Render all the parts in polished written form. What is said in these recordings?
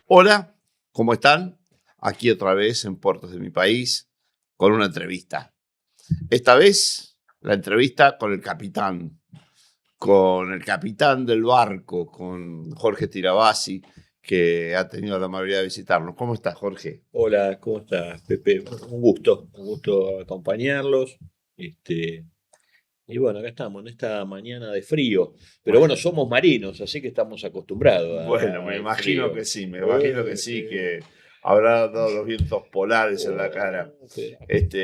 Hola, ¿cómo están? Aquí otra vez en Puertos de mi país con una entrevista. Esta vez la entrevista con el capitán del barco, con Jorge Tirabassi, que ha tenido la amabilidad de visitarnos. ¿Cómo estás, Jorge? Hola, ¿cómo estás, Pepe? Un gusto acompañarlos. Este, y bueno, acá estamos en esta mañana de frío, pero bueno, Bueno, somos marinos, así que estamos acostumbrados bueno, me al imagino frío. que sí, me imagino que sí, Sí. que habrá dado los vientos polares en la cara. Sí.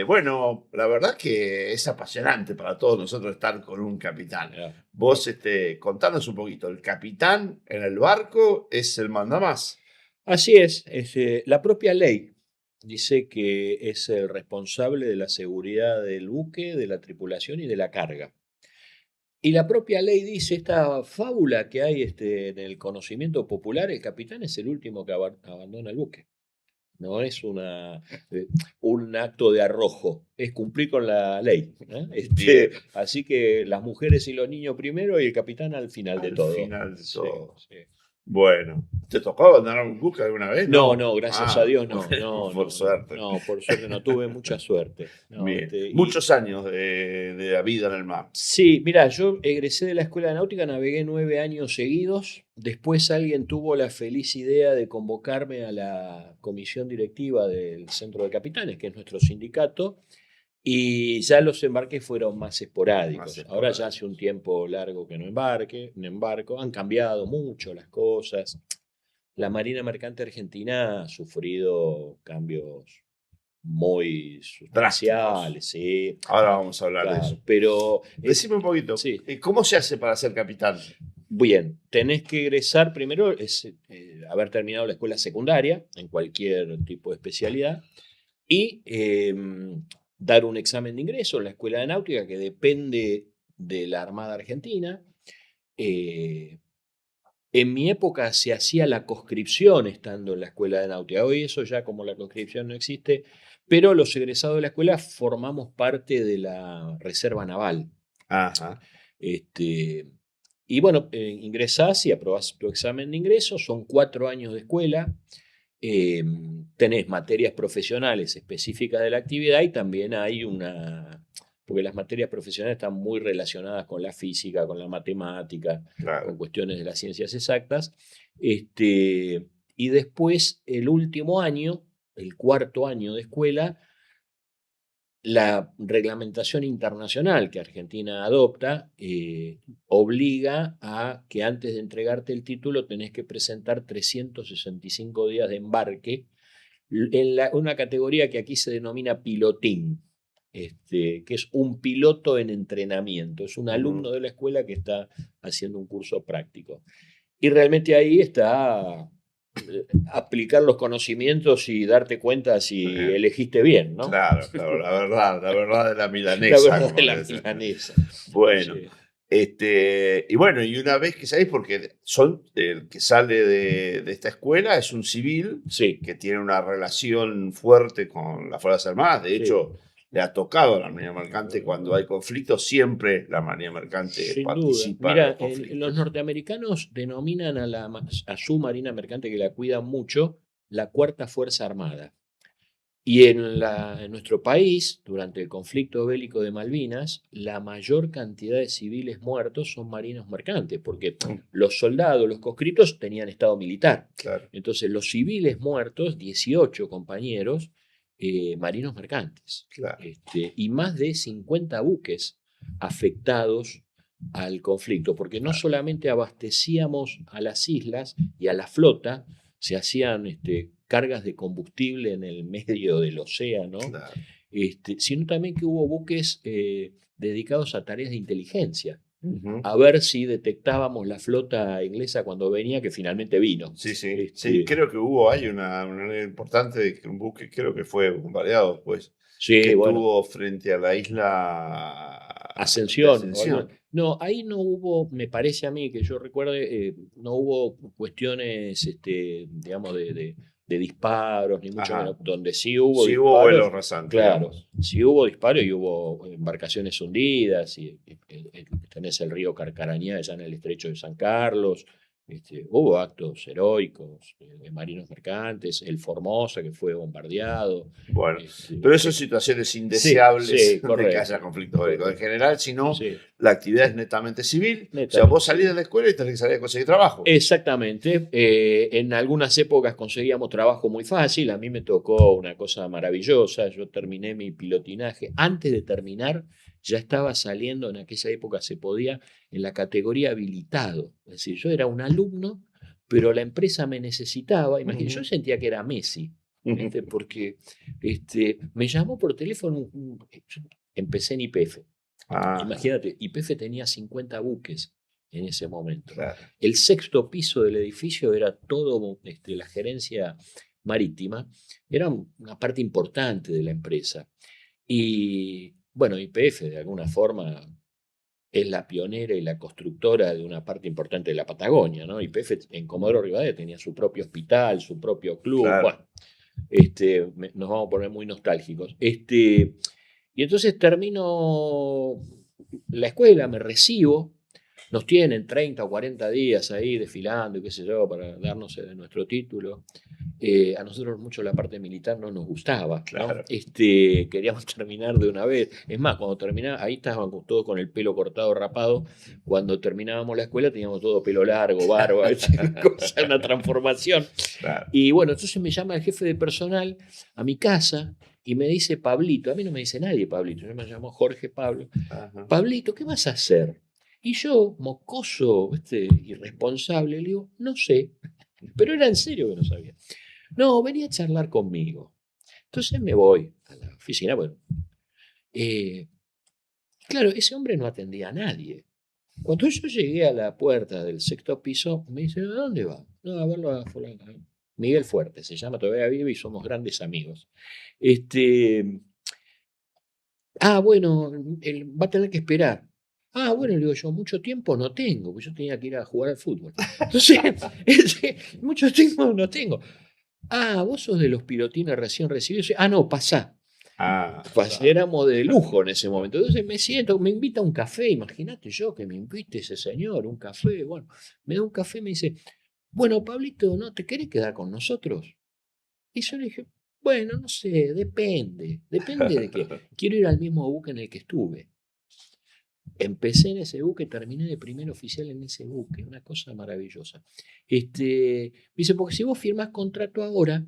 Bueno, la verdad que es apasionante para todos nosotros estar con un capitán. Mirá. Vos, contanos un poquito, el capitán en el barco es el mandamás. Así es, la propia ley dice que es el responsable de la seguridad del buque, de la tripulación y de la carga. Y la propia ley dice, esta fábula que hay en el conocimiento popular, el capitán es el último que abandona el buque. No es eh, un acto de arrojo, es cumplir con la ley. ¿Eh? Bien, Así que las mujeres y los niños primero y el capitán al final de al todo. final de Sí, todo. sí. Bueno, ¿te tocó abandonar un buque alguna vez? No, No. no, gracias a Ah, Dios no, bueno, no, por no, no, suerte. no, por suerte no tuve mucha suerte. No, Bien, y muchos años de la vida en el mar. sí, mira, yo egresé de la escuela de náutica, navegué 9 años seguidos. Después alguien tuvo la feliz idea de convocarme a la comisión directiva del Centro de Capitanes, que es nuestro sindicato, y ya los embarques fueron más Más esporádicos. Ahora ya hace un esporádicos. tiempo largo que no embarco, han cambiado mucho las cosas. La Marina Mercante Argentina ha sufrido cambios muy Drásticos. sustanciales, sí, Ahora vamos a hablar de eso. claro, pero Decime un poquito, sí. ¿cómo se hace para ser capitán? Bien, tenés que egresar primero, haber terminado la escuela secundaria en cualquier tipo de especialidad y dar un examen de ingreso en la escuela de náutica que depende de la Armada Argentina. Eh, en mi época se hacía la conscripción estando en la escuela de náutica. Hoy eso ya como la conscripción no existe, pero los egresados de la escuela formamos parte de la Reserva Naval. Ajá. Este, y bueno, ingresás y aprobás tu examen de ingreso, son 4 años de escuela, eh, tenés materias profesionales específicas de la actividad y también hay porque las materias profesionales están muy relacionadas con la física, con la matemática, con Claro. cuestiones de las ciencias exactas. Y después, el último año, el cuarto año de escuela, la reglamentación internacional que Argentina adopta obliga a que antes de entregarte el título tenés que presentar 365 días de embarque en una categoría que aquí se denomina pilotín, que es un piloto en entrenamiento, es un Ujú. alumno de la escuela que está haciendo un curso práctico. Y realmente ahí está aplicar los conocimientos y darte cuenta si Eh, elegiste bien, ¿no? Claro, claro, la verdad de la La milanesa, verdad de como la dicen. milanesa. Bueno, Sí, y bueno, y una vez que salís, porque el que sale de esta escuela es un civil sí, que tiene una relación fuerte con las Fuerzas Armadas. De sí. hecho, le ha tocado a la Marina Mercante cuando hay conflictos, siempre la Marina Mercante Sin duda. participa en los Mira, los conflictos. norteamericanos denominan a su marina mercante, que la cuidan mucho, la cuarta fuerza armada. Y en nuestro país, durante el conflicto bélico de Malvinas, la mayor cantidad de civiles muertos son marinos mercantes, porque Mm, los soldados, los conscriptos, tenían estado militar. claro, Entonces, los civiles muertos, 18 compañeros, marinos mercantes. claro. Y más de 50 buques afectados al conflicto, porque no Claro, solamente abastecíamos a las islas y a la flota, se hacían cargas de combustible en el medio del océano, claro. sino también que hubo buques dedicados a tareas de inteligencia, Ujú. a ver si detectábamos la flota inglesa cuando venía, que finalmente vino. Sí, sí, sí, Este, creo que hay una área importante de que un buque, creo que fue bombardeado después, que sí, bueno, tuvo frente a la isla de Ascensión. Ascensión. No, ahí no hubo, me parece a mí, que yo recuerde, no hubo cuestiones, digamos, de disparos, ni mucho menos. Ajá. Donde sí hubo Sí hubo vuelos disparos, rasantes, claro, digamos. sí hubo disparos y hubo embarcaciones hundidas, y tenés el río Carcarañá allá en el estrecho de San Carlos, Hubo actos heroicos de marinos mercantes, el Formosa que fue bombardeado. Bueno, pero eso son situaciones indeseables de que haya conflictos bélicos. En general, si no, la actividad es netamente civil. O sea, vos salís de la escuela y tenés que salir a conseguir trabajo. Exactamente. En algunas épocas conseguíamos trabajo muy fácil. A mí me tocó una cosa maravillosa. Yo terminé mi pilotinaje. Antes de terminar, ya estaba saliendo, en aquella época se podía, en la categoría habilitado. Es decir, yo era un alumno, pero la empresa me necesitaba. Imagínate, yo sentía que era Messi, porque me llamó por teléfono, empecé en YPF. Imagínate, YPF tenía 50 buques en ese momento. Claro. El 6º piso del edificio era todo la gerencia marítima, era una parte importante de la empresa. Y bueno, YPF de alguna forma es la pionera y la constructora de una parte importante de la Patagonia, ¿no? YPF en Comodoro Rivadavia tenía su propio hospital, su propio club. Claro. Bueno, nos vamos a poner muy nostálgicos. Y entonces termino la escuela, me recibo, nos tienen 30 o 40 días ahí desfilando y qué sé yo, para darnos nuestro título. A nosotros mucho la parte militar no nos gustaba, ¿no? Claro. Queríamos terminar de una vez. Es más, cuando terminaba, ahí estábamos todos con el pelo cortado, rapado. Cuando terminábamos la escuela teníamos todo pelo largo, barba, una transformación. Claro. Y bueno, entonces me llama el jefe de personal a mi casa y me dice Pablito. A mí no me dice nadie Pablito, yo me llamo Jorge Pablo. Ajá. Pablito, ¿qué vas a hacer? Y yo, mocoso, irresponsable, le digo, no sé. Pero era en serio que no sabía. No, venía a charlar conmigo. Entonces me voy a la oficina. Bueno, claro, ese hombre no atendía a nadie. Cuando yo llegué a la puerta del 6º piso, me dice, ¿a dónde va? No, a verlo a fulano. Miguel Fuerte se llama, todavía vive y somos grandes amigos. Bueno, él va a tener que esperar. Bueno, le digo yo, mucho tiempo no tengo, porque yo tenía que ir a jugar al fútbol. Entonces, mucho tiempo no tengo. Vos sos de los pilotines recién recibidos. No, pasá. Éramos de lujo en ese momento. Entonces me siento, me invita a un café. Imagínate yo que me invite ese señor, un café. Bueno, me da un café y me dice, bueno, Pablito, ¿no te querés quedar con nosotros? Y yo le dije, bueno, no sé, depende de qué. Quiero ir al mismo buque en el que estuve. Empecé en ese buque, terminé de primer oficial en ese buque, una cosa maravillosa. Me dice, porque si vos firmás contrato ahora,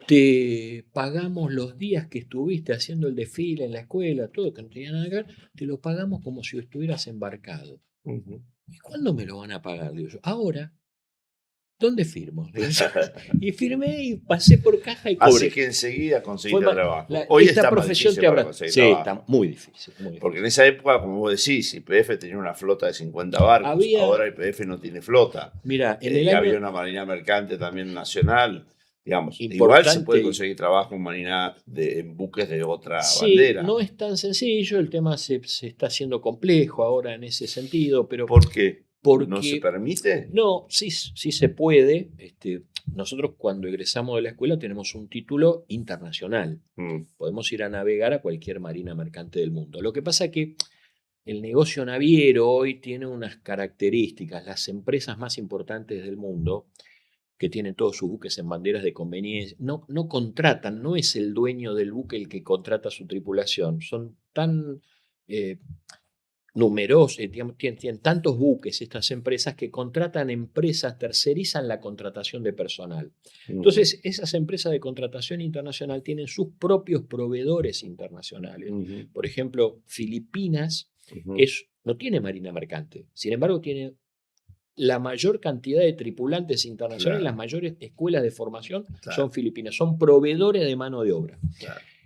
te pagamos los días que estuviste haciendo el desfile en la escuela, todo que no tenía nada que ver, te lo pagamos como si estuvieras embarcado. ¿Y cuándo me lo van a pagar? Digo yo, ahora. ¿Dónde firmo? Y firmé y pasé por caja y cobré. Así que enseguida conseguiste trabajo. Hoy esta profesión te habrá... Sí, está muy difícil, Porque en esa época, como vos decís, YPF tenía una flota de 50 barcos. Ahora YPF no tiene flota. Mira, había una marina mercante también nacional. Digamos, igual se puede conseguir trabajo en buques de otra bandera. No es tan sencillo, el tema se está haciendo complejo ahora en ese sentido. Pero ¿por qué? Porque, ¿no se permite? No, sí se puede. Nosotros cuando egresamos de la escuela tenemos un título internacional. Podemos ir a navegar a cualquier marina mercante del mundo. Lo que pasa es que el negocio naviero hoy tiene unas características. Las empresas más importantes del mundo, que tienen todos sus buques en banderas de conveniencia, no contratan, no es el dueño del buque el que contrata su tripulación. Son tan... numerosos, tienen tantos buques estas empresas que contratan empresas, tercerizan la contratación de personal. Entonces, esas empresas de contratación internacional tienen sus propios proveedores internacionales. Por ejemplo, Filipinas no tiene marina mercante, sin embargo, tiene la mayor cantidad de tripulantes internacionales, las mayores escuelas de formación son filipinas, son proveedores de mano de obra.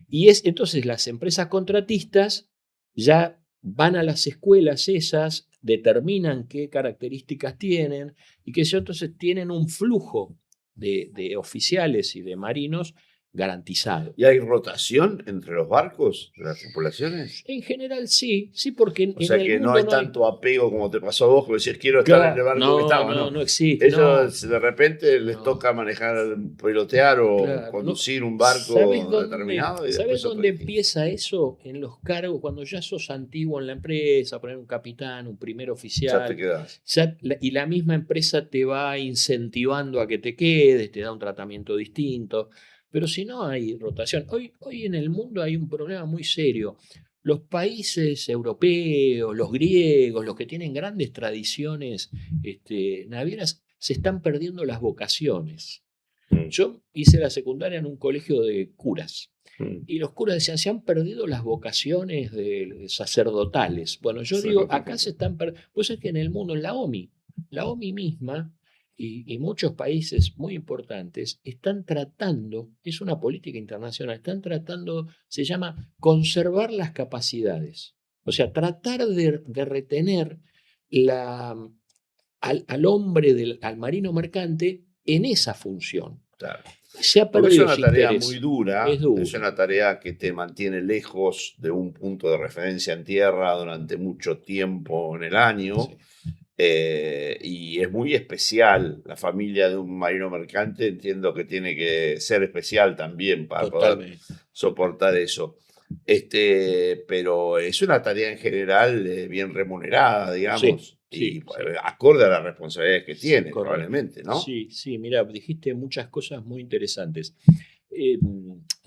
Y entonces las empresas contratistas ya van a las escuelas esas, determinan qué características tienen y que entonces tienen un flujo de oficiales y de marinos garantizado. ¿Y hay rotación entre los barcos, de las tripulaciones? En general sí, porque o sea en que el no mundo hay tanto apego como te pasó a vos, que decías quiero estar en el barco que estaba. No existe. Ellos de repente les toca manejar, pilotear o conducir un barco determinado. Y ¿Sabes dónde empieza eso? En los cargos, cuando ya sos antiguo en la empresa, poner un capitán, un primer oficial. Ya te quedás. Y la misma empresa te va incentivando a que te quedes, te da un tratamiento distinto. Pero si no hay rotación, hoy en el mundo hay un problema muy serio. Los países europeos, los griegos, los que tienen grandes tradiciones navieras, se están perdiendo las vocaciones. Yo hice la secundaria en un colegio de curas. Y los curas decían, se han perdido las vocaciones de sacerdotales. Bueno, yo digo, acá se están perdiendo. Pues es que en el mundo, en la OMI misma, y muchos países muy importantes están tratando, es una política internacional, están tratando, se llama conservar las capacidades. O sea, tratar de retener al hombre, al marino mercante en esa función. Claro. Se ha perdido. Es una tarea muy dura, es una tarea que te mantiene lejos de un punto de referencia en tierra durante mucho tiempo en el año. Sí. Y es muy especial. La familia de un marino mercante entiendo que tiene que ser especial también para poder soportar eso. Pero es una tarea en general bien remunerada, digamos, y acorde a las responsabilidades que tiene, probablemente, ¿no? Sí, mira, dijiste muchas cosas muy interesantes.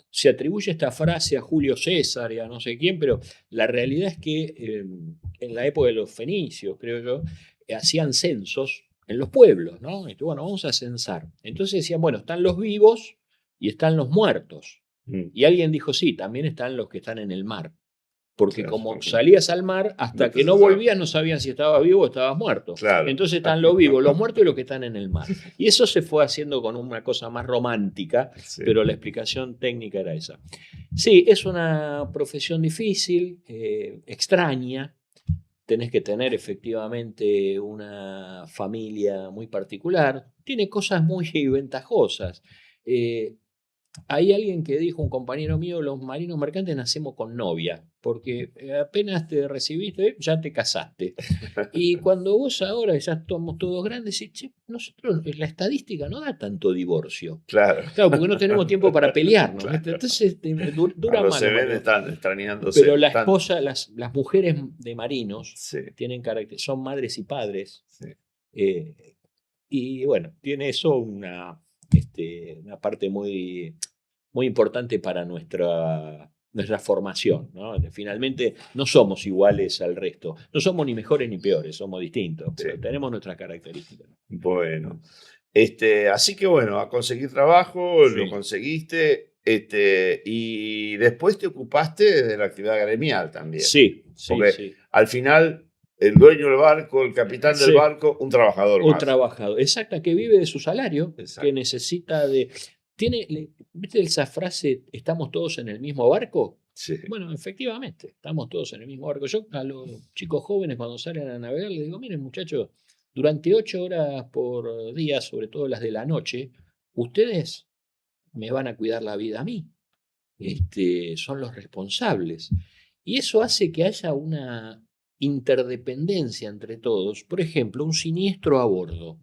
Se atribuye esta frase a Julio César y a no sé quién, pero la realidad es que en la época de los fenicios, creo yo, hacían censos en los pueblos, ¿no? Entonces, bueno, vamos a censar. Entonces decían, bueno, están los vivos y están los muertos. Y alguien dijo, sí, también están los que están en el mar. Porque como salías al mar, hasta que no volvías no sabían si estabas vivo o estabas muerto. Claro. Entonces están los vivos, los muertos y los que están en el mar. Y eso se fue haciendo con una cosa más romántica, pero la explicación técnica era esa. Sí, es una profesión difícil, extraña. Tenés que tener efectivamente una familia muy particular. Tiene cosas muy ventajosas. Hay alguien que dijo, un compañero mío, los marinos mercantes nacemos con novia, porque apenas te recibiste, ya te casaste. Y cuando vos ahora ya estamos todos grandes, decís, che, nosotros, la estadística no da tanto divorcio. Claro, porque no tenemos tiempo para pelearnos. Claro. Entonces dura más. Se ven, están extrañándose. Pero la esposa, las mujeres de marinos tienen carácter, son madres y padres. Y bueno, tiene eso una parte muy, muy importante para nuestra formación, ¿no? Finalmente no somos iguales al resto, no somos ni mejores ni peores, somos distintos, pero tenemos nuestras características. Bueno, así que bueno, a conseguir trabajo, lo conseguiste, y después te ocupaste de la actividad gremial también. Porque al final el dueño del barco, el capitán del barco, un trabajador más. Un trabajador, exacto, que vive de su salario, que necesita de... ¿Viste esa frase, estamos todos en el mismo barco? Sí. Bueno, efectivamente, estamos todos en el mismo barco. Yo a los chicos jóvenes cuando salen a navegar les digo, miren muchachos, durante 8 horas por día, sobre todo las de la noche, ustedes me van a cuidar la vida a mí. Son los responsables. Y eso hace que haya una interdependencia entre todos. Por ejemplo, un siniestro a bordo.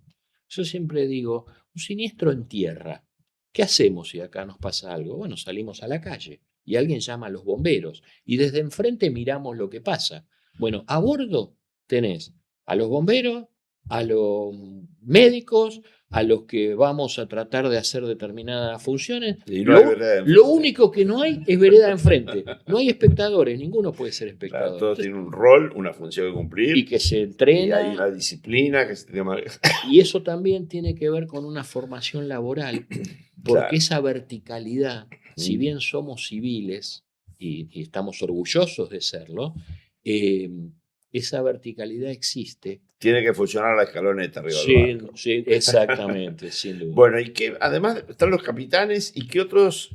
Yo siempre digo, un siniestro en tierra. ¿Qué hacemos si acá nos pasa algo? Bueno, salimos a la calle y alguien llama a los bomberos y desde enfrente miramos lo que pasa. Bueno, a bordo tenés a los bomberos, a los médicos, a los que vamos a tratar de hacer determinadas funciones. Y lo único que no hay es vereda enfrente. No hay espectadores, ninguno puede ser espectador. Claro, todos tienen un rol, una función que cumplir. Y que se entrena. Y hay una disciplina que se tiene que manejar. Y eso también tiene que ver con una formación laboral, porque esa verticalidad, si bien somos civiles y estamos orgullosos de serlo, esa verticalidad existe. Tiene que funcionar la escaloneta arriba del barco. Sí, exactamente, sin duda. Bueno, y que además están los capitanes, ¿y qué otros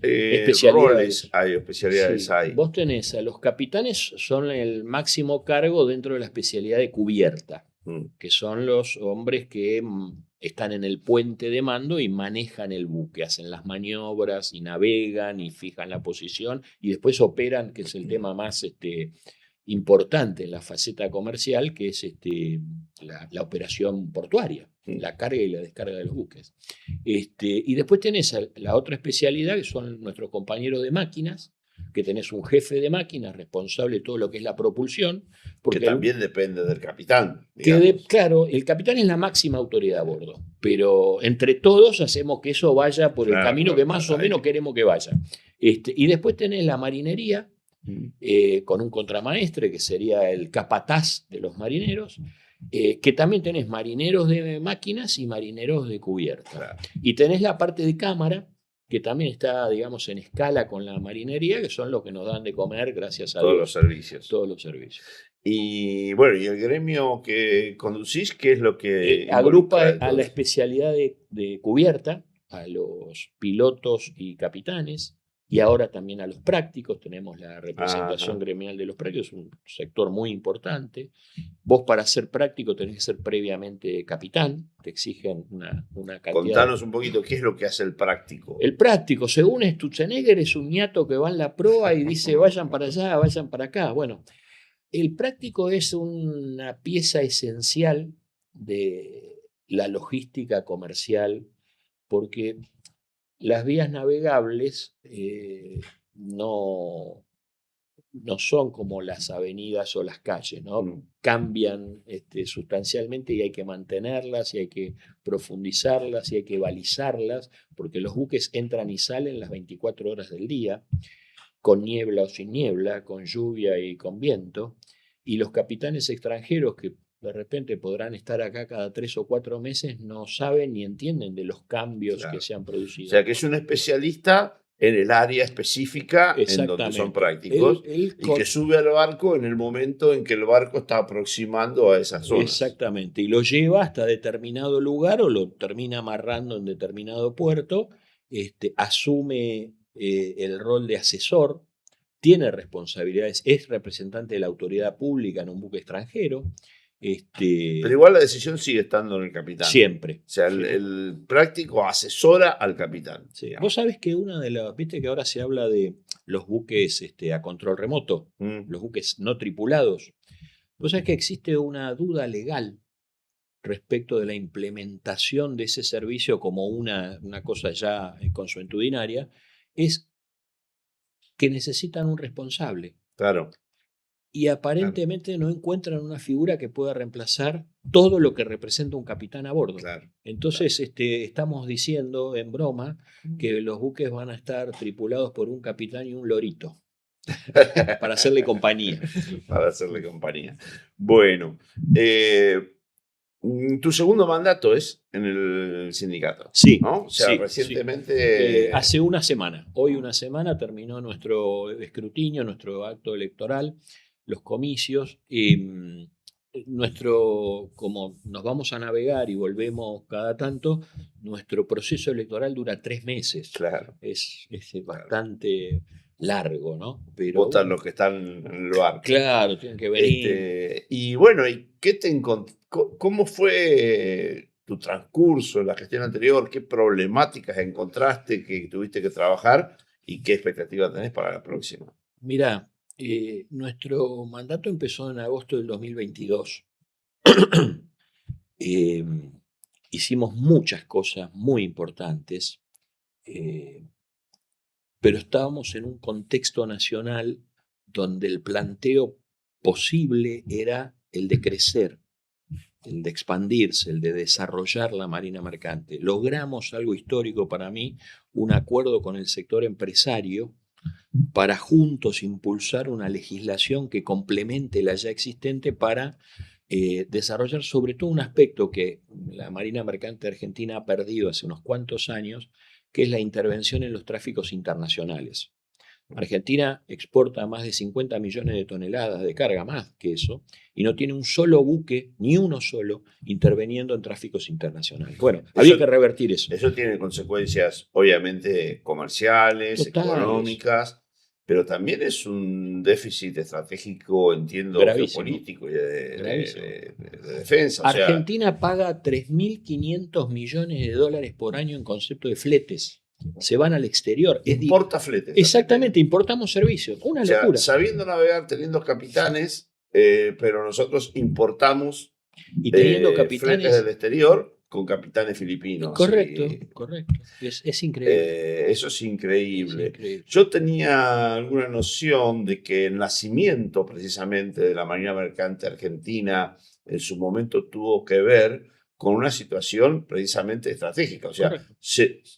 roles hay, especialidades hay? Vos tenés a los capitanes, son el máximo cargo dentro de la especialidad de cubierta, que son los hombres que están en el puente de mando y manejan el buque, hacen las maniobras y navegan y fijan la posición y después operan, que es el tema más importante en la faceta comercial, que es la operación portuaria, la carga y la descarga de los buques. Y después tenés la otra especialidad, que son nuestros compañeros de máquinas, que tenés un jefe de máquinas responsable de todo lo que es la propulsión. Porque que también depende del capitán. Claro, el capitán es la máxima autoridad a bordo, pero entre todos hacemos que eso vaya por el camino que más o menos queremos que vaya. Y después tenés la marinería, con un contramaestre, que sería el capataz de los marineros, que también tenés marineros de máquinas y marineros de cubierta. Claro. Y tenés la parte de cámara, que también está, digamos, en escala con la marinería, que son los que nos dan de comer, gracias a todos Dios. Los servicios. Todos los servicios. Y bueno, ¿y el gremio que conducís, qué es lo que agrupa a la especialidad de cubierta, a los pilotos y capitanes, y ahora también a los prácticos? Tenemos la representación gremial de los prácticos, es un sector muy importante. Vos, para ser práctico, tenés que ser previamente capitán, te exigen una cantidad. Contanos un poquito, ¿qué es lo que hace el práctico? El práctico, según Stutzenegger, es un ñato que va en la proa y dice vayan para allá, vayan para acá. Bueno, el práctico es una pieza esencial de la logística comercial, porque las vías navegables no son como las avenidas o las calles, ¿no? Cambian sustancialmente y hay que mantenerlas y hay que profundizarlas y hay que balizarlas, porque los buques entran y salen las 24 horas del día, con niebla o sin niebla, con lluvia y con viento, y los capitanes extranjeros que de repente podrán estar acá cada 3 o 4 meses, no saben ni entienden de los cambios que se han producido. O sea, que es un especialista en el área específica en donde son prácticos y que sube al barco en el momento en que el barco está aproximando a esas zonas. Exactamente, y lo lleva hasta determinado lugar o lo termina amarrando en determinado puerto, asume el rol de asesor, tiene responsabilidades, es representante de la autoridad pública en un buque extranjero. Pero igual la decisión sigue estando en el capitán. Siempre. O sea, el práctico asesora al capitán. Sí. Vos sabés que viste que ahora se habla de los buques a control remoto, los buques no tripulados. Vos sabés que existe una duda legal respecto de la implementación de ese servicio como una cosa ya consuetudinaria, es que necesitan un responsable. Claro. Y aparentemente no encuentran una figura que pueda reemplazar todo lo que representa un capitán a bordo. Claro. Entonces estamos diciendo en broma que los buques van a estar tripulados por un capitán y un lorito para hacerle compañía. Para hacerle compañía. Bueno, tu segundo mandato es en el sindicato. Sí. ¿no? O sea, sí, recientemente... Sí. Hace una semana. Hoy una semana terminó nuestro escrutinio, nuestro acto electoral, los comicios. Como nos vamos a navegar y volvemos cada tanto, nuestro proceso electoral dura 3 meses. Claro. Es bastante largo, ¿no? Pero votan los que están en el barco. Claro, tienen que venir. Y bueno, ¿cómo fue tu transcurso en la gestión anterior? ¿Qué problemáticas encontraste que tuviste que trabajar y qué expectativa tenés para la próxima? Mirá, nuestro mandato empezó en agosto del 2022. Hicimos muchas cosas muy importantes, pero estábamos en un contexto nacional donde el planteo posible era el de crecer, el de expandirse, el de desarrollar la marina mercante. Logramos algo histórico para mí, un acuerdo con el sector empresario para juntos impulsar una legislación que complemente la ya existente para desarrollar sobre todo un aspecto que la Marina Mercante Argentina ha perdido hace unos cuantos años, que es la intervención en los tráficos internacionales. Argentina exporta más de 50 millones de toneladas de carga, más que eso, y no tiene un solo buque, ni uno solo, interviniendo en tráficos internacionales. Bueno, había que revertir eso. Eso tiene consecuencias, obviamente, comerciales, totales, económicas, pero también es un déficit estratégico, entiendo, gravísimo, geopolítico y de defensa. Argentina paga 3.500 millones de dólares por año en concepto de fletes. Se van al exterior. Importa fletes. Exactamente, importamos servicios. Una locura. Sabiendo navegar, teniendo capitanes, pero nosotros importamos y teniendo capitanes fletes del exterior con capitanes filipinos. Correcto, correcto. Es increíble. Eso es increíble. Yo tenía alguna noción de que el nacimiento precisamente de la Marina Mercante Argentina en su momento tuvo que ver con una situación precisamente estratégica. O sea,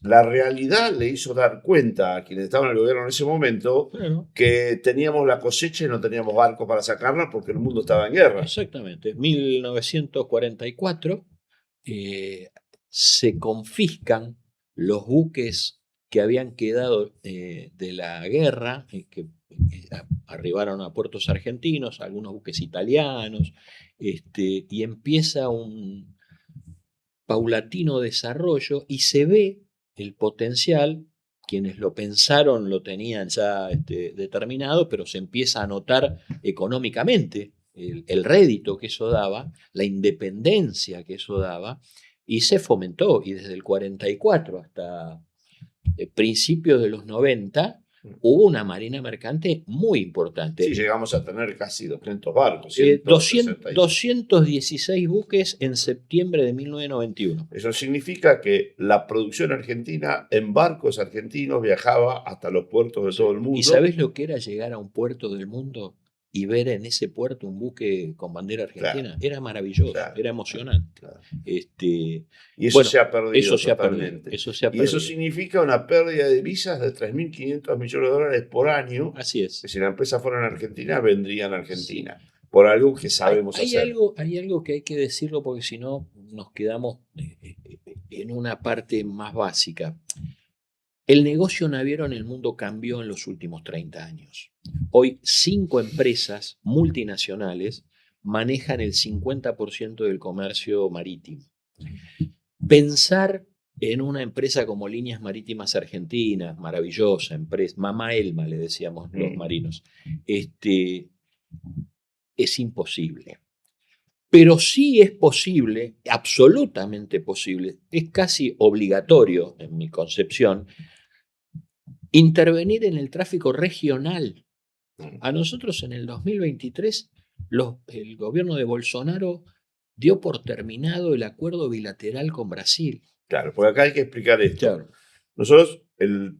la realidad le hizo dar cuenta a quienes estaban en el gobierno en ese momento que teníamos la cosecha y no teníamos barco para sacarla porque el mundo estaba en guerra. Exactamente. 1944 se confiscan los buques que habían quedado de la guerra, que arribaron a puertos argentinos, algunos buques italianos, y empieza un paulatino desarrollo y se ve el potencial. Quienes lo pensaron lo tenían ya determinado, pero se empieza a notar económicamente el rédito que eso daba, la independencia que eso daba, y se fomentó. Y desde el 44 hasta principios de los 90 hubo una marina mercante muy importante. Sí, llegamos a tener casi 200 barcos. 216 buques en septiembre de 1991. Eso significa que la producción argentina en barcos argentinos viajaba hasta los puertos de todo el mundo. ¿Y sabés lo que era llegar a un puerto del mundo y ver en ese puerto un buque con bandera argentina? Claro. Era maravilloso, era emocionante. Claro. Y eso se ha perdido totalmente. Eso se ha perdido. Y eso significa una pérdida de divisas de 3.500 millones de dólares por año. Así es. Que si la empresa fuera en Argentina, vendrían a Argentina. Sí. Por algo que sabemos hacer. Hay algo que hay que decirlo porque si no nos quedamos en una parte más básica. El negocio naviero en el mundo cambió en los últimos 30 años. Hoy 5 empresas multinacionales manejan el 50% del comercio marítimo. Pensar en una empresa como Líneas Marítimas Argentinas, maravillosa empresa, Mamá Elma le decíamos los marinos, es imposible. Pero sí es posible, absolutamente posible, es casi obligatorio en mi concepción, intervenir en el tráfico regional. A nosotros en el 2023 el gobierno de Bolsonaro dio por terminado el acuerdo bilateral con Brasil. Claro, porque acá hay que explicar esto. Claro. Nosotros, el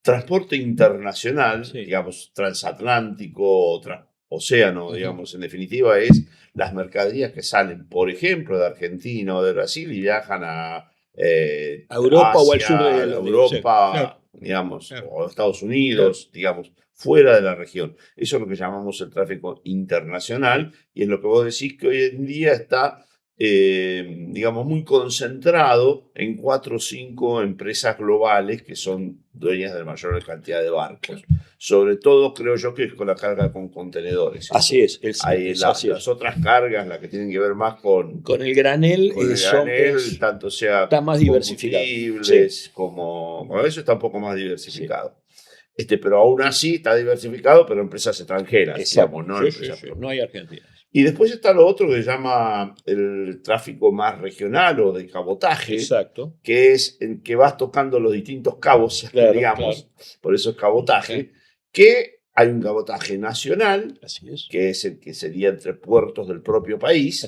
transporte internacional, digamos, transatlántico, océano, digamos, en definitiva, es las mercaderías que salen, por ejemplo, de Argentina o de Brasil y viajan a Europa Asia, o al sur de Europa, digamos, o Estados Unidos, digamos, fuera de la región. Eso es lo que llamamos el tráfico internacional y es lo que vos decís que hoy en día está, digamos, muy concentrado en 4 o 5 empresas globales que son dueñas de la mayor cantidad de barcos. Sobre todo, creo yo, que es con la carga con contenedores. Así es. Las otras cargas, las que tienen que ver más con el granel, tanto sea está más diversificado. Como eso está un poco más diversificado. Pero aún así está diversificado, pero empresas extranjeras, digamos, no empresas propias. No hay argentinas. Y después está lo otro que se llama el tráfico más regional o de cabotaje, que es el que vas tocando los distintos cabos, digamos, por eso es cabotaje, que hay un cabotaje nacional, que es el que sería entre puertos del propio país,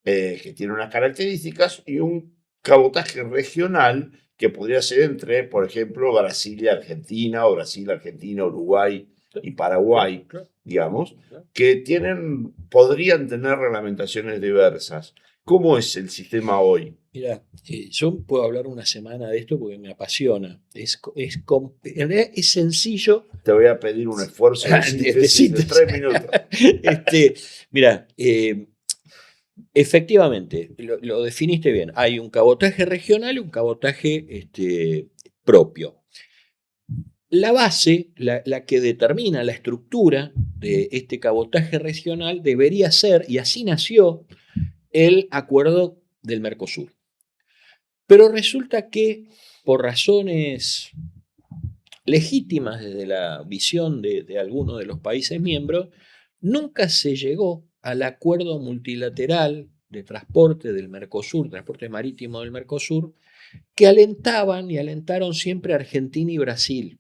que tiene unas características, y un cabotaje regional que podría ser entre, por ejemplo, Brasil y Argentina, o Brasil, Argentina, Uruguay y Paraguay, digamos, que podrían tener reglamentaciones diversas. ¿Cómo es el sistema hoy? Mira, yo puedo hablar una semana de esto porque me apasiona. Es sencillo. Te voy a pedir un esfuerzo de síntesis de 3 minutos. Mira, efectivamente, lo definiste bien. Hay un cabotaje regional y un cabotaje propio. La base, la que determina la estructura de este cabotaje regional debería ser, y así nació, el acuerdo del Mercosur. Pero resulta que por razones legítimas desde la visión de algunos de los países miembros, nunca se llegó al acuerdo multilateral de transporte del Mercosur, transporte marítimo del Mercosur, que alentaban y alentaron siempre Argentina y Brasil.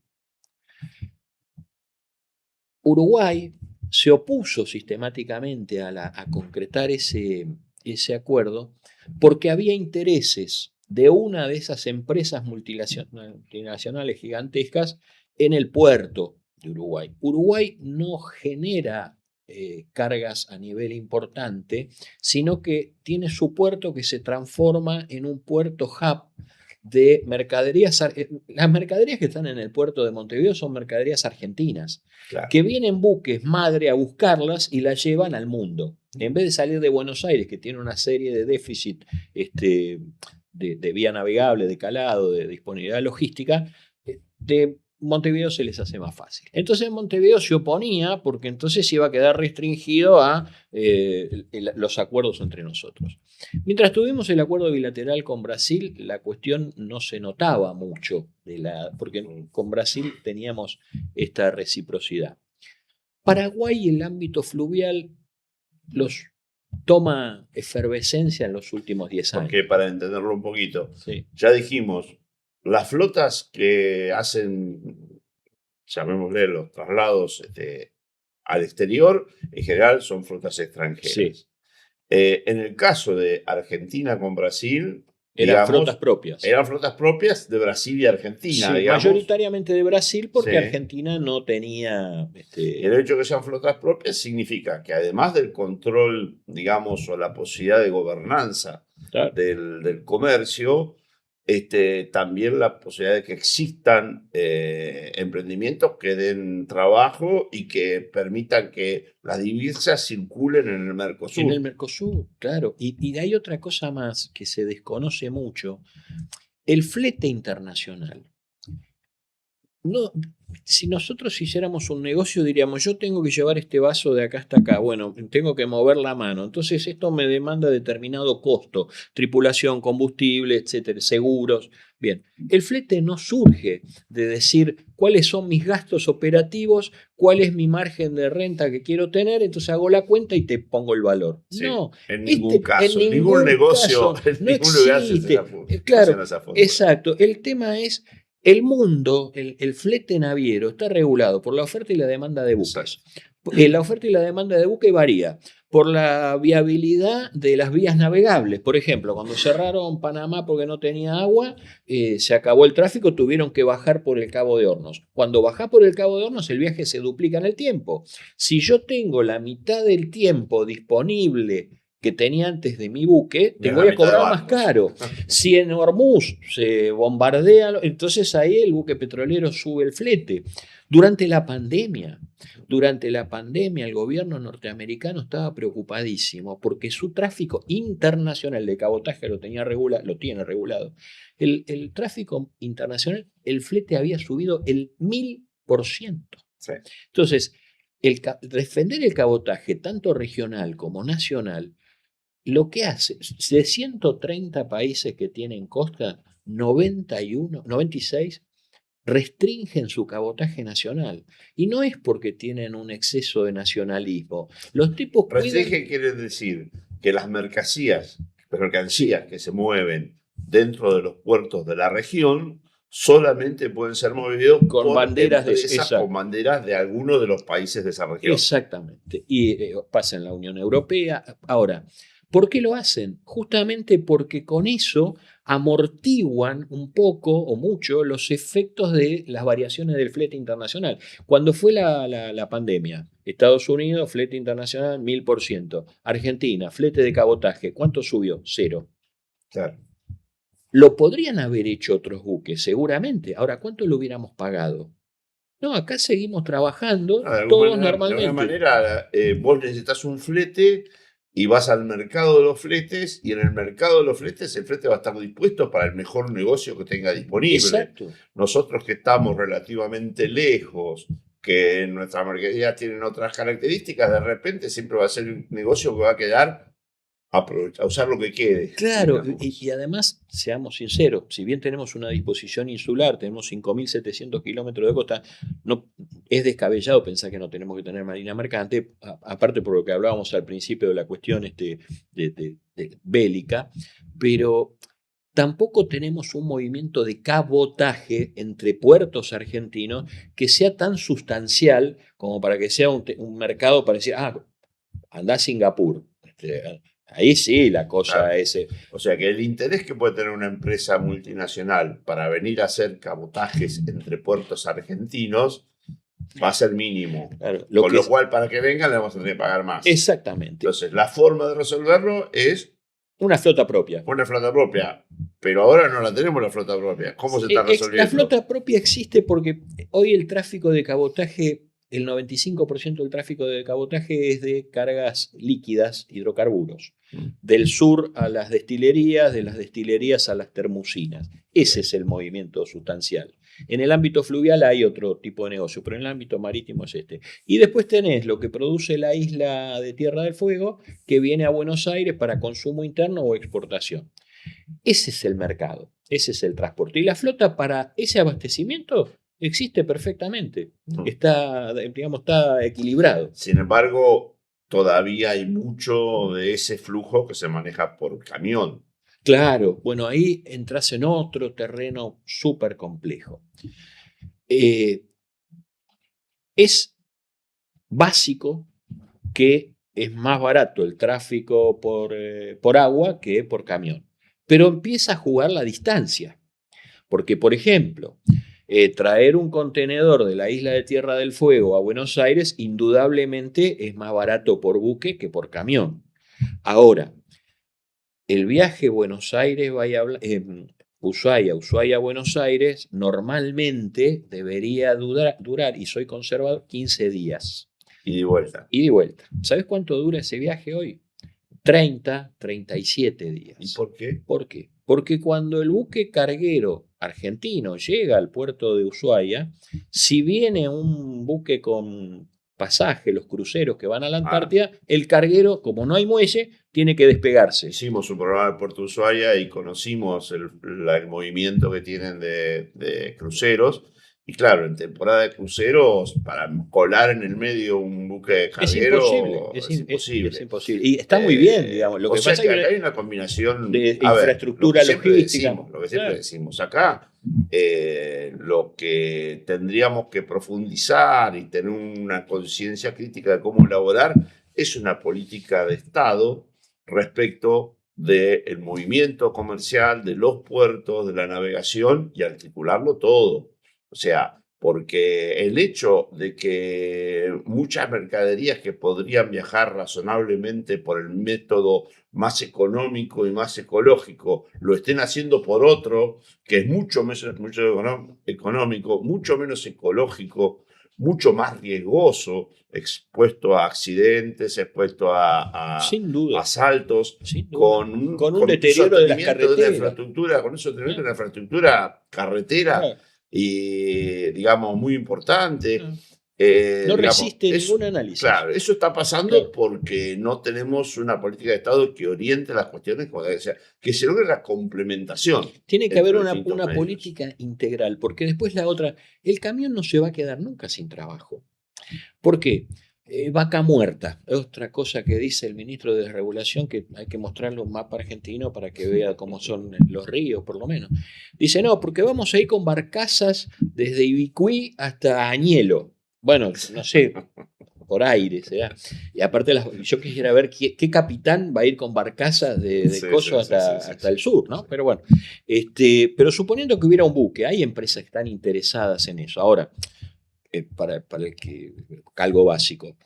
Uruguay se opuso sistemáticamente a concretar ese acuerdo porque había intereses de una de esas empresas multinacionales gigantescas en el puerto de Uruguay. Uruguay no genera cargas a nivel importante, sino que tiene su puerto que se transforma en un puerto hub de mercaderías. Las mercaderías que están en el puerto de Montevideo son mercaderías argentinas, claro, que vienen buques madre a buscarlas y las llevan al mundo. En vez de salir de Buenos Aires, que tiene una serie de déficit de vía navegable, de calado, de disponibilidad logística, de Montevideo se les hace más fácil. Entonces Montevideo se oponía porque entonces iba a quedar restringido a los acuerdos entre nosotros. Mientras tuvimos el acuerdo bilateral con Brasil, la cuestión no se notaba mucho, porque con Brasil teníamos esta reciprocidad. Paraguay, el ámbito fluvial, los toma efervescencia en los últimos 10 años. Porque para entenderlo un poquito, sí, ya dijimos, las flotas que hacen, llamémosle, los traslados al exterior, en general son flotas extranjeras. Sí. En el caso de Argentina con Brasil, eran flotas propias. Eran flotas propias de Brasil y Argentina, sí, digamos. Mayoritariamente de Brasil, porque sí, Argentina no tenía... El hecho de que sean flotas propias significa que además del control, digamos, o la posibilidad de gobernanza, claro, del comercio, también la posibilidad de que existan emprendimientos que den trabajo y que permitan que las divisas circulen en el Mercosur. En el Mercosur, claro. Y hay otra cosa más que se desconoce mucho. El flete internacional. No, si nosotros hiciéramos un negocio, diríamos, yo tengo que llevar este vaso de acá hasta acá, bueno, tengo que mover la mano, entonces esto me demanda determinado costo, tripulación, combustible, etcétera, seguros. Bien, el flete no surge de decir cuáles son mis gastos operativos, cuál es mi margen de renta que quiero tener, entonces hago la cuenta y te pongo el valor. Sí, no, en ningún caso, en ningún negocio, caso, no existe. Claro, exacto, el tema es... El mundo, el flete naviero está regulado por la oferta y la demanda de buques. La oferta y la demanda de buques varía por la viabilidad de las vías navegables. Por ejemplo, cuando cerraron Panamá porque no tenía agua, se acabó el tráfico, tuvieron que bajar por el Cabo de Hornos. Cuando bajás por el Cabo de Hornos, el viaje se duplica en el tiempo. Si yo tengo la mitad del tiempo disponible que tenía antes de mi buque, te voy a cobrar más caro. Si en Hormuz se bombardea, entonces ahí el buque petrolero sube el flete. Durante la pandemia, el gobierno norteamericano estaba preocupadísimo porque su tráfico internacional de cabotaje lo tiene regulado. El tráfico internacional, el flete había subido el 1000%. Sí. Entonces, defender el cabotaje, tanto regional como nacional, lo que hace, de 130 países que tienen costa, 96 restringen su cabotaje nacional. Y no es porque tienen un exceso de nacionalismo. Los tipos restringen quiere decir que las mercancías que se mueven dentro de los puertos de la región solamente pueden ser movidos con banderas con banderas de alguno de los países de esa región. Exactamente. Y pasa en la Unión Europea. Ahora, ¿por qué lo hacen? Justamente porque con eso amortiguan un poco o mucho los efectos de las variaciones del flete internacional. Cuando fue la pandemia, Estados Unidos, flete internacional, 1000%. Argentina, flete de cabotaje, ¿cuánto subió? 0. Claro. Lo podrían haber hecho otros buques, seguramente. Ahora, ¿cuánto lo hubiéramos pagado? No, acá seguimos trabajando, todos normalmente. De alguna manera, vos necesitas un flete y vas al mercado de los fletes, y en el mercado de los fletes el flete va a estar dispuesto para el mejor negocio que tenga disponible. Exacto. Nosotros que estamos relativamente lejos, que nuestras mercaderías tienen otras características, de repente siempre va a ser un negocio que va a quedar aprovechar, usar lo que quede. Claro, y además, seamos sinceros, si bien tenemos una disposición insular, tenemos 5.700 kilómetros de costa, no, es descabellado pensar que no tenemos que tener marina mercante, aparte por lo que hablábamos al principio de la cuestión de bélica, pero tampoco tenemos un movimiento de cabotaje entre puertos argentinos que sea tan sustancial como para que sea un mercado para decir, andá a Singapur. Ahí sí la cosa es... O sea que el interés que puede tener una empresa multinacional para venir a hacer cabotajes entre puertos argentinos va a ser mínimo. Claro, con lo cual, para que vengan, le vamos a tener que pagar más. Exactamente. Entonces, la forma de resolverlo es... una flota propia. Una flota propia. Pero ahora no la tenemos la flota propia. ¿Cómo se está resolviendo? La flota propia existe porque hoy el tráfico de cabotaje, el 95% del tráfico de cabotaje es de cargas líquidas, hidrocarburos. Del sur a las destilerías, de las destilerías a las termusinas. Ese es el movimiento sustancial. En el ámbito fluvial hay otro tipo de negocio, pero en el ámbito marítimo es este. Y después tenés lo que produce la isla de Tierra del Fuego, que viene a Buenos Aires para consumo interno o exportación. Ese es el mercado, ese es el transporte. Y la flota para ese abastecimiento existe perfectamente. Está equilibrado. Sin embargo, todavía hay mucho de ese flujo que se maneja por camión. Claro, bueno, ahí entras en otro terreno súper complejo. Es básico que es más barato el tráfico por agua que por camión, pero empieza a jugar la distancia, porque, por ejemplo, traer un contenedor de la isla de Tierra del Fuego a Buenos Aires indudablemente es más barato por buque que por camión. Ahora, el viaje Buenos Aires, Ushuaia, Buenos Aires, normalmente debería durar, y soy conservador, 15 días. Y de vuelta. Y de vuelta. ¿Sabes cuánto dura ese viaje hoy? 30, 37 días. ¿Y por qué? ¿Por qué? Porque cuando el buque carguero argentino llega al puerto de Ushuaia, si viene un buque con pasaje, los cruceros que van a la Antártida, el carguero, como no hay muelle, tiene que despegarse. Hicimos un programa en Puerto Ushuaia y conocimos el movimiento que tienen de cruceros. Y claro, en temporada de cruceros, para colar en el medio un buque carguero es imposible. Es imposible. Y está muy bien, digamos. Lo que pasa es que hay una combinación de infraestructura logística. Lo que siempre decimos acá, lo que tendríamos que profundizar y tener una conciencia crítica de cómo elaborar es una política de Estado respecto del movimiento comercial, de los puertos, de la navegación y articularlo todo. O sea, porque el hecho de que muchas mercaderías que podrían viajar razonablemente por el método más económico y más ecológico lo estén haciendo por otro, que es mucho menos económico, mucho menos ecológico, mucho más riesgoso, expuesto a accidentes, expuesto a asaltos, con un deterioro de las carreteras. De la infraestructura, con eso de la infraestructura carretera. Y, digamos, muy importante. No resiste ningún análisis. Claro, eso está pasando porque no tenemos una política de Estado que oriente las cuestiones, que se logre la complementación. Tiene que haber una política integral, porque después la otra, el camión no se va a quedar nunca sin trabajo. ¿Por qué? Vaca muerta, otra cosa que dice el ministro de Desregulación, que hay que mostrarle un mapa argentino para que vea cómo son los ríos, por lo menos. Dice, no, porque vamos a ir con barcazas desde Ibicuí hasta Añelo. Bueno, no sé, por aire será. Y aparte, yo quisiera ver qué capitán va a ir con barcazas de Coso hasta el sur, ¿no? Pero bueno, pero suponiendo que hubiera un buque, hay empresas que están interesadas en eso. Ahora, para el que algo básico.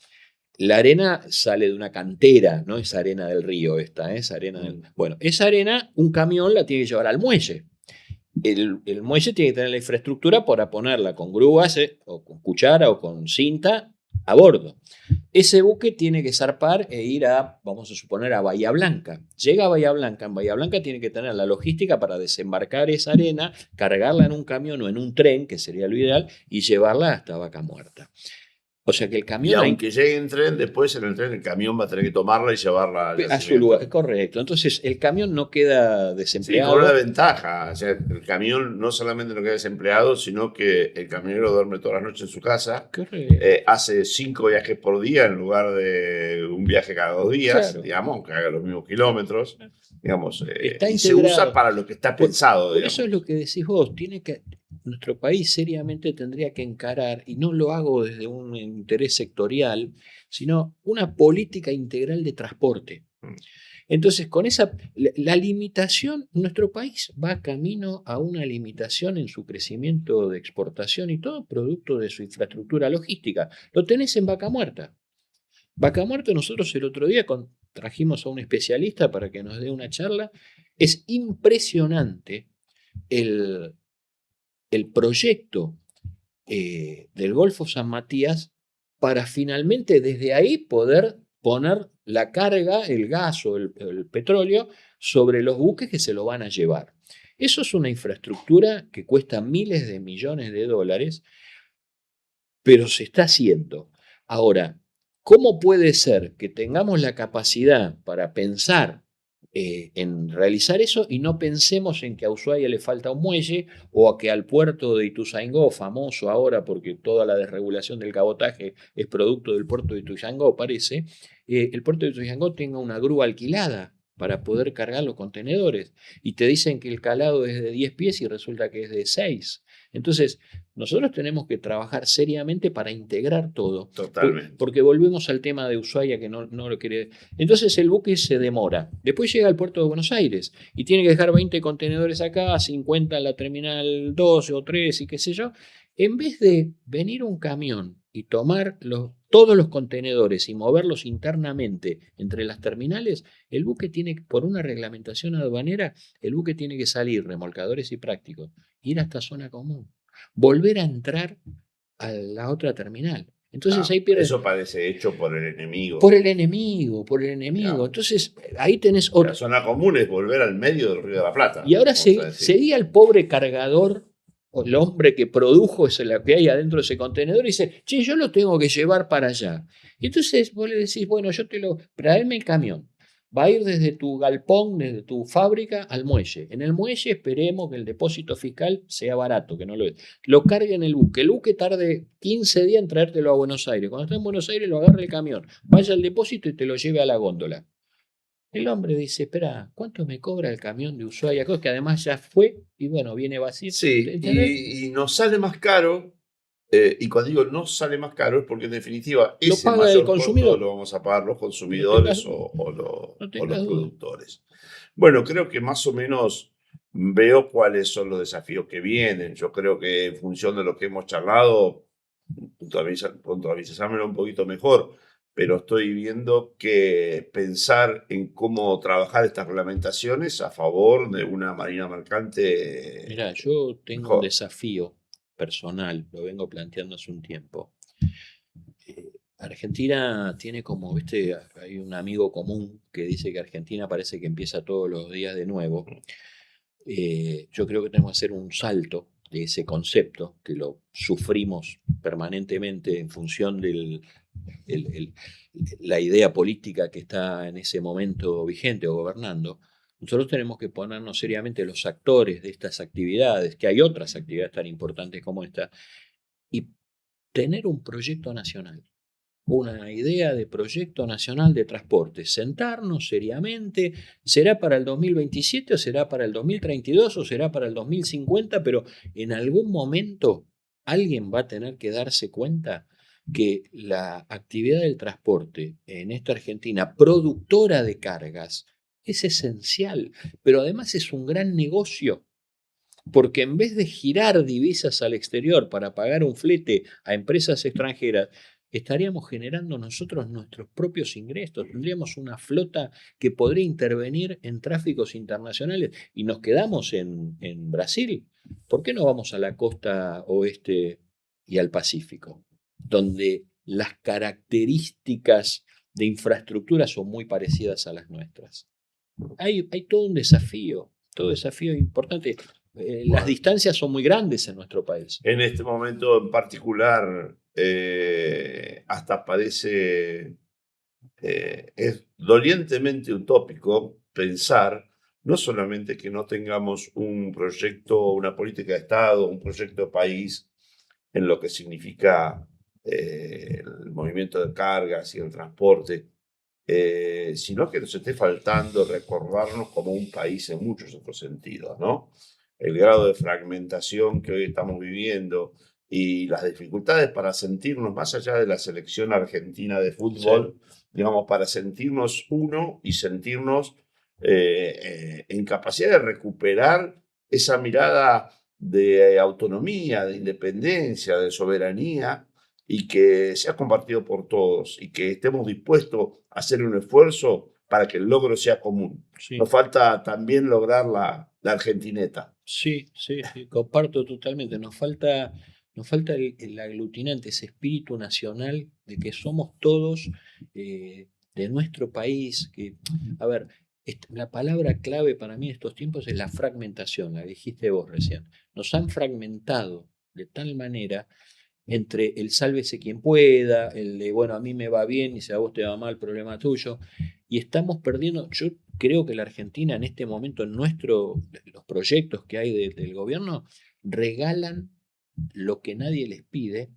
La arena sale de una cantera, no es arena del río esta, es arena del... Bueno, esa arena un camión la tiene que llevar al muelle. El muelle tiene que tener la infraestructura para ponerla con grúas o con cuchara o con cinta a bordo. Ese buque tiene que zarpar e ir vamos a suponer, a Bahía Blanca. Llega a Bahía Blanca, en Bahía Blanca tiene que tener la logística para desembarcar esa arena, cargarla en un camión o en un tren, que sería lo ideal, y llevarla hasta Vaca Muerta. O sea que el camión... Y aunque llegue en tren, después en el tren el camión va a tener que tomarla y llevarla a su lugar. Correcto. Entonces el camión no queda desempleado. Sí, con una ventaja. O sea, el camión no solamente no queda desempleado, sino que el camionero duerme todas las noches en su casa. Hace 5 viajes por día en lugar de un viaje cada 2 días, claro. Digamos, que haga los mismos kilómetros. Digamos, y se usa para lo que está pensado. Por eso es lo que decís vos. Nuestro país seriamente tendría que encarar, y no lo hago desde un interés sectorial, sino una política integral de transporte. Entonces, con la limitación, nuestro país va camino a una limitación en su crecimiento de exportación y todo producto de su infraestructura logística. Lo tenés en Vaca Muerta. Vaca Muerta, nosotros el otro día trajimos a un especialista para que nos dé una charla. Es impresionante el proyecto del Golfo San Matías para finalmente desde ahí poder poner la carga, el gas o el petróleo sobre los buques que se lo van a llevar. Eso es una infraestructura que cuesta miles de millones de dólares, pero se está haciendo. Ahora, ¿cómo puede ser que tengamos la capacidad para pensar en realizar eso y no pensemos en que a Ushuaia le falta un muelle o a que al puerto de Ituzaingó, famoso ahora porque toda la desregulación del cabotaje es producto del puerto de Ituzaingó, parece, el puerto de Ituzaingó tenga una grúa alquilada para poder cargar los contenedores y te dicen que el calado es de 10 pies y resulta que es de 6. Entonces, nosotros tenemos que trabajar seriamente para integrar todo. Totalmente. Porque volvemos al tema de Ushuaia que no lo quiere. Entonces el buque se demora. Después llega al puerto de Buenos Aires y tiene que dejar 20 contenedores acá, 50 en la terminal 12 o 3 y qué sé yo. En vez de venir un camión y tomar todos los contenedores y moverlos internamente entre las terminales, el buque tiene, por una reglamentación aduanera, el buque tiene que salir, remolcadores y prácticos, ir hasta zona común, volver a entrar a la otra terminal. Entonces ahí pierde. Eso parece hecho por el enemigo. Por el enemigo. Claro. Entonces ahí tenés otra. La zona común es volver al medio del Río de la Plata. Y ahora seguía el pobre cargador, o el hombre que produjo lo que hay adentro de ese contenedor, y dice, che, yo lo tengo que llevar para allá. Y entonces vos le decís, bueno, traeme el camión. Va a ir desde tu galpón, desde tu fábrica al muelle. En el muelle esperemos que el depósito fiscal sea barato, que no lo es. Lo cargue en el buque tarde 15 días en traértelo a Buenos Aires. Cuando esté en Buenos Aires lo agarre el camión, vaya al depósito y te lo lleve a la góndola. El hombre dice, espera, ¿cuánto me cobra el camión de Ushuaia? Que además ya fue y bueno, viene vacío. Sí, y nos sale más caro. Y cuando digo no sale más caro es porque en definitiva ese mayor costo lo vamos a pagar los consumidores o los productores. Bueno, creo que más o menos veo cuáles son los desafíos que vienen. Yo creo que en función de lo que hemos charlado, puntualizármelo un poquito mejor, pero estoy viendo que pensar en cómo trabajar estas reglamentaciones a favor de una marina mercante. Mirá, yo tengo un desafío personal, lo vengo planteando hace un tiempo. Argentina tiene como, viste, hay un amigo común que dice que Argentina parece que empieza todos los días de nuevo. Yo creo que tenemos que hacer un salto de ese concepto, que lo sufrimos permanentemente en función de la idea política que está en ese momento vigente o gobernando. Nosotros tenemos que ponernos seriamente los actores de estas actividades, que hay otras actividades tan importantes como esta, y tener un proyecto nacional, una idea de proyecto nacional de transporte, sentarnos seriamente, será para el 2027 o será para el 2032 o será para el 2050, pero en algún momento alguien va a tener que darse cuenta que la actividad del transporte en esta Argentina, productora de cargas, es esencial, pero además es un gran negocio, porque en vez de girar divisas al exterior para pagar un flete a empresas extranjeras, estaríamos generando nosotros nuestros propios ingresos, tendríamos una flota que podría intervenir en tráficos internacionales y nos quedamos en Brasil. ¿Por qué no vamos a la costa oeste y al Pacífico, donde las características de infraestructura son muy parecidas a las nuestras? Hay todo un desafío importante. Las distancias son muy grandes en nuestro país. En este momento en particular, hasta parece, es dolientemente utópico pensar no solamente que no tengamos un proyecto, una política de Estado, un proyecto de país en lo que significa el movimiento de cargas y el transporte, sino que nos esté faltando recordarnos como un país en muchos otros sentidos, ¿no? El grado de fragmentación que hoy estamos viviendo y las dificultades para sentirnos, más allá de la selección argentina de fútbol, digamos, para sentirnos uno y sentirnos en capacidad de recuperar esa mirada de autonomía, de independencia, de soberanía, y que sea compartido por todos y que estemos dispuestos a hacer un esfuerzo para que el logro sea común. Sí. Nos falta también lograr la argentineta. Sí, comparto totalmente. Nos falta el aglutinante, ese espíritu nacional de que somos todos de nuestro país. Que, a ver, la palabra clave para mí en estos tiempos es la fragmentación, la dijiste vos recién. Nos han fragmentado de tal manera entre el sálvese quien pueda, el de, bueno, a mí me va bien y si a vos te va mal, problema tuyo. Y estamos perdiendo, yo creo que la Argentina en este momento, en los proyectos que hay del gobierno, regalan lo que nadie les pide.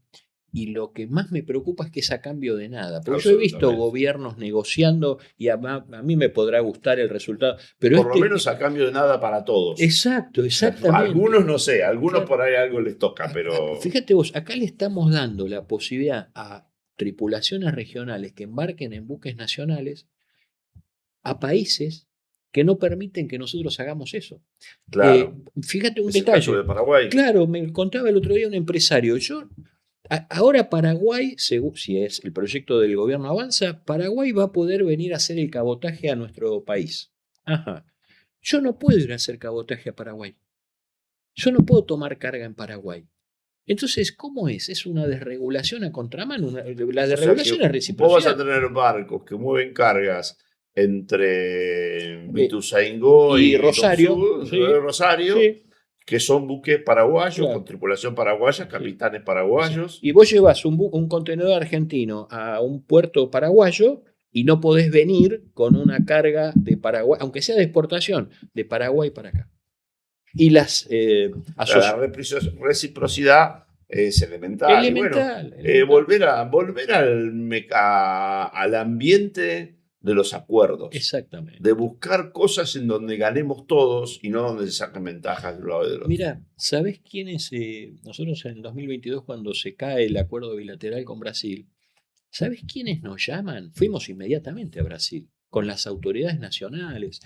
Y lo que más me preocupa es que es a cambio de nada. Porque yo he visto gobiernos negociando y a mí me podrá gustar el resultado. Pero por lo menos a cambio de nada para todos. Exacto, exactamente. Algunos no sé, algunos por ahí algo les toca, pero... Fíjate vos, acá le estamos dando la posibilidad a tripulaciones regionales que embarquen en buques nacionales a países que no permiten que nosotros hagamos eso. Claro. Fíjate un es detalle. El caso de Paraguay. Claro, me contaba el otro día un empresario. Ahora Paraguay, si es el proyecto del gobierno avanza, Paraguay va a poder venir a hacer el cabotaje a nuestro país. Ajá. Yo no puedo ir a hacer cabotaje a Paraguay. Yo no puedo tomar carga en Paraguay. Entonces, ¿cómo es? Es una desregulación a contramano. La desregulación es reciprocidad. Vos vas a tener barcos que mueven cargas entre Ituzaingó y Rosario, Rosario, que son buques paraguayos, con tripulación paraguaya, capitanes paraguayos. Y vos llevas un contenedor argentino a un puerto paraguayo y no podés venir con una carga de Paraguay, aunque sea de exportación, de Paraguay para acá. Y la reciprocidad es elemental. Elemental. Volver al ambiente de los acuerdos. Exactamente. De buscar cosas en donde ganemos todos y no donde se saquen ventajas de un lado y del otro. Mira, ¿sabés quiénes? Nosotros en el 2022, cuando se cae el acuerdo bilateral con Brasil, ¿sabés quiénes nos llaman? Fuimos inmediatamente a Brasil, con las autoridades nacionales.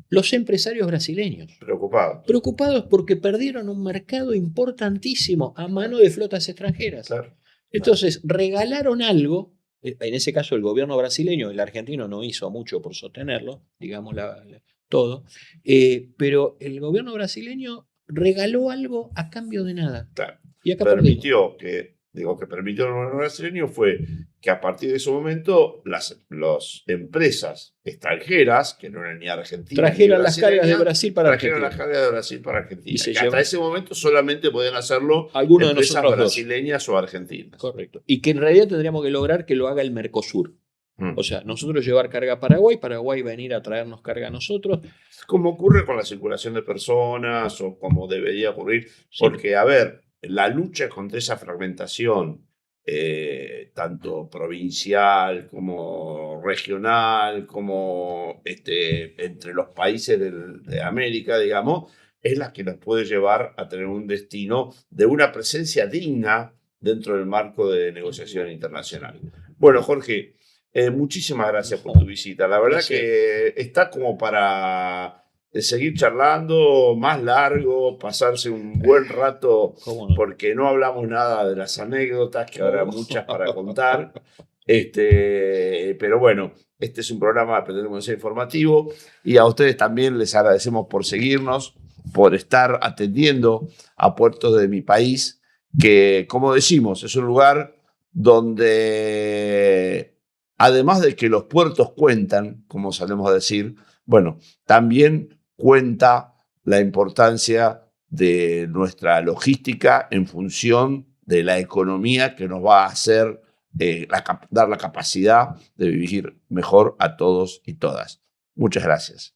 Los empresarios brasileños. Preocupados porque perdieron un mercado importantísimo a mano de flotas extranjeras. Claro. Entonces, regalaron algo. En ese caso, el gobierno brasileño, el argentino no hizo mucho por sostenerlo, digamos todo. Pero el gobierno brasileño regaló algo a cambio de nada. Claro. Y acá permitió que el gobierno brasileño fue que a partir de ese momento las empresas extranjeras, que no eran ni argentinas, trajeron las cargas de Brasil para Argentina. Trajeron las cargas de Brasil para Argentina. Y hasta ese momento solamente podían hacerlo algunos empresas de nosotros brasileñas o argentinas. Correcto. Y que en realidad tendríamos que lograr que lo haga el Mercosur. O sea, nosotros llevar carga a Paraguay, Paraguay venir a traernos carga a nosotros. Como ocurre con la circulación de personas o como debería ocurrir. Porque, a ver, la lucha contra esa fragmentación, tanto provincial como regional, como entre los países de América, digamos, es la que nos puede llevar a tener un destino de una presencia digna dentro del marco de negociación internacional. Bueno, Jorge, muchísimas gracias por tu visita. La verdad que está como para seguir charlando más largo, pasarse un buen rato, porque no hablamos nada de las anécdotas, que habrá muchas para contar. Pero bueno, este es un programa, pretendemos ser informativo, y a ustedes también les agradecemos por seguirnos, por estar atendiendo a Puertos de mi País, que, como decimos, es un lugar donde, además de que los puertos cuentan, como solemos decir, bueno, también cuenta la importancia de nuestra logística en función de la economía que nos va a hacer dar la capacidad de vivir mejor a todos y todas. Muchas gracias.